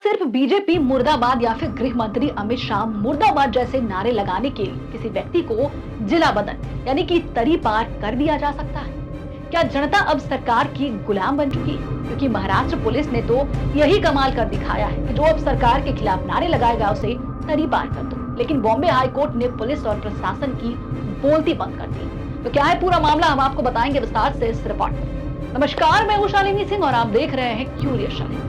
सिर्फ बीजेपी मुर्दाबाद या फिर गृह मंत्री अमित शाह मुर्दाबाद जैसे नारे लगाने के लिए किसी व्यक्ति को जिला बदल यानी कि तरी पार कर दिया जा सकता है? क्या जनता अब सरकार की गुलाम बन चुकी है? क्योंकि महाराष्ट्र पुलिस ने तो यही कमाल कर दिखाया है कि जो अब सरकार के खिलाफ नारे लगाएगा उसे तरी पार कर दो। लेकिन बॉम्बे हाई कोर्ट ने पुलिस और प्रशासन की बोलती बंद कर दी। तो क्या है पूरा मामला, हम आपको बताएंगे विस्तार से इस रिपोर्ट में। नमस्कार, मैं हूं शालिनी सिंह और आप देख रहे हैं क्यूरियस शालिनी।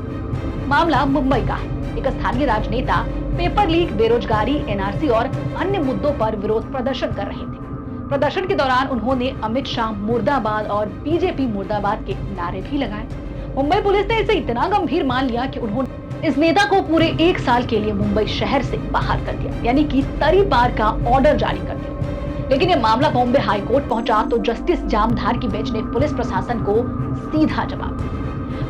मामला मुंबई का है। एक स्थानीय राजनेता पेपर लीक, बेरोजगारी, एनआरसी और अन्य मुद्दों पर विरोध प्रदर्शन कर रहे थे। प्रदर्शन के दौरान उन्होंने अमित शाह मुर्दाबाद और बीजेपी मुर्दाबाद के नारे भी लगाए। मुंबई पुलिस ने इसे इतना गंभीर मान लिया कि उन्होंने इस नेता को पूरे 1 साल के लिए मुंबई शहर से बाहर कर दिया, यानी कि तरी पार का ऑर्डर जारी कर दिया। लेकिन यह मामला बॉम्बे हाई कोर्ट पहुंचा तो जस्टिस जामधार की बेंच ने पुलिस प्रशासन को सीधा जवाब दिया।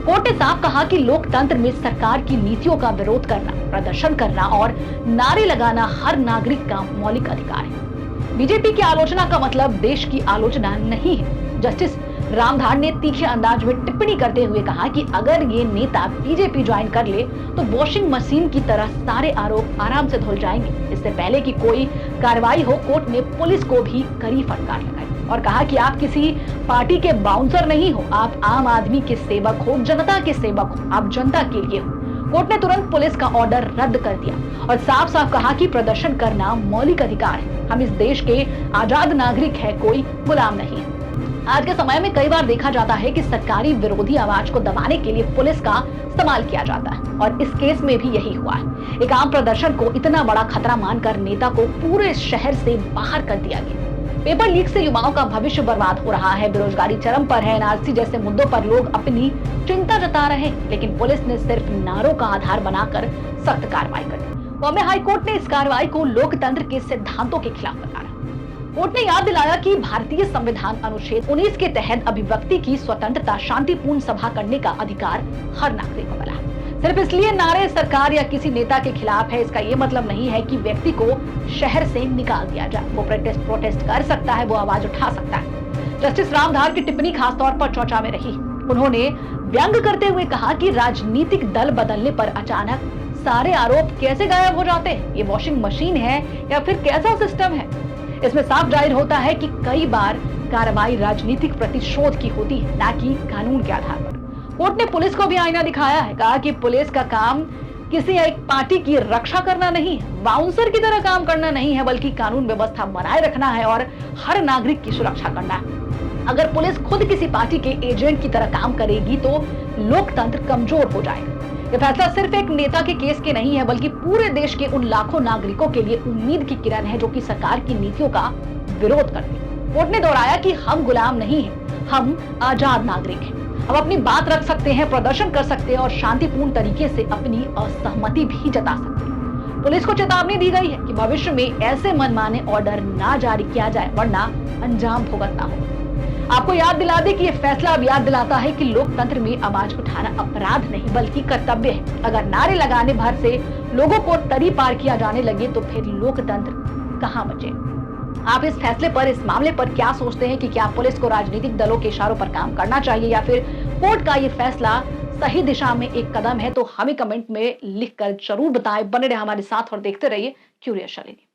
कोर्ट ने साफ कहा कि लोकतंत्र में सरकार की नीतियों का विरोध करना, प्रदर्शन करना और नारे लगाना हर नागरिक का मौलिक अधिकार है। बीजेपी की आलोचना का मतलब देश की आलोचना नहीं है। जस्टिस रामधार ने तीखे अंदाज में टिप्पणी करते हुए कहा कि अगर ये नेता बीजेपी ज्वाइन कर ले तो वॉशिंग मशीन की तरह सारे आरोप आराम से धुल जाएंगे। इससे पहले कि कोई कार्रवाई हो, कोर्ट ने पुलिस को भी कड़ी फटकार लगाई और कहा कि आप किसी पार्टी के बाउंसर नहीं हो, आप आम आदमी के सेवक हो, जनता के सेवक हो, आप जनता के लिए हो। कोर्ट ने तुरंत पुलिस का ऑर्डर रद्द कर दिया और साफ साफ कहा कि प्रदर्शन करना मौलिक अधिकार है। हम इस देश के आजाद नागरिक हैं, कोई गुलाम नहीं है। आज के समय में कई बार देखा जाता है कि सरकारी विरोधी आवाज को दबाने के लिए पुलिस का इस्तेमाल किया जाता है और इस केस में भी यही हुआ है। एक आम प्रदर्शन को इतना बड़ा खतरा मानकर नेता को पूरे शहर से बाहर कर दिया गया। पेपर लीक से युवाओं का भविष्य बर्बाद हो रहा है, बेरोजगारी चरम पर है, एनआरसी जैसे मुद्दों पर लोग अपनी चिंता जता रहे हैं, लेकिन पुलिस ने सिर्फ नारों का आधार बनाकर सख्त कार्रवाई कर दी। बॉम्बे हाई कोर्ट ने इस कार्रवाई को लोकतंत्र के सिद्धांतों के खिलाफ बताया। कोर्ट ने याद दिलाया कि भारतीय संविधान अनुच्छेद 19 के तहत अभिव्यक्ति की स्वतंत्रता, शांतिपूर्ण सभा करने का अधिकार हर नागरिक को मिला है। सिर्फ इसलिए नारे सरकार या किसी नेता के खिलाफ है, इसका ये मतलब नहीं है कि व्यक्ति को शहर से निकाल दिया जाए। वो प्रोटेस्ट कर सकता है, वो आवाज उठा सकता है। जस्टिस रामधार की टिप्पणी खासतौर पर चर्चा में रही। उन्होंने व्यंग करते हुए कहा कि राजनीतिक दल बदलने पर अचानक सारे आरोप कैसे गायब हो जाते हैं? ये वॉशिंग मशीन है या फिर कैसा सिस्टम है? इसमें साफ जाहिर होता है कि कई बार कार्रवाई राजनीतिक प्रतिशोध की होती है, न कि कानून के आधार पर। कोर्ट ने पुलिस को भी आईना दिखाया है, कहा कि पुलिस का काम किसी एक पार्टी की रक्षा करना नहीं है, बाउंसर की तरह काम करना नहीं है, बल्कि कानून व्यवस्था बनाए रखना है और हर नागरिक की सुरक्षा करना है। अगर पुलिस खुद किसी पार्टी के एजेंट की तरह काम करेगी तो लोकतंत्र कमजोर हो जाएगा। यह फैसला सिर्फ एक नेता के केस के नहीं है, बल्कि पूरे देश के उन लाखों नागरिकों के लिए उम्मीद की किरण है जो कि सरकार की नीतियों का विरोध करते हैं। कोर्ट ने दोहराया कि हम गुलाम नहीं हैं, हम आजाद नागरिक हैं। हम अपनी बात रख सकते हैं, प्रदर्शन कर सकते हैं और शांतिपूर्ण तरीके से अपनी असहमति भी जता सकते हैं। पुलिस को चेतावनी दी गई है कि भविष्य में ऐसे मनमाने ऑर्डर ना जारी किया जाए, वरना अंजाम भुगतना होगा। आपको याद दिला दे कि यह फैसला अब याद दिलाता है कि लोकतंत्र में आवाज उठाना अपराध नहीं बल्कि कर्तव्य है। अगर नारे लगाने भर से लोगों को तरी पार किया जाने लगे तो फिर लोकतंत्र कहां बचे? आप इस फैसले पर, इस मामले पर क्या सोचते हैं कि क्या पुलिस को राजनीतिक दलों के इशारों पर काम करना चाहिए या फिर कोर्ट का ये फैसला सही दिशा में एक कदम है? तो हमें कमेंट में लिखकर जरूर बताएं। बने रहे हमारे साथ और देखते रहिए क्यूरियस शालिनी।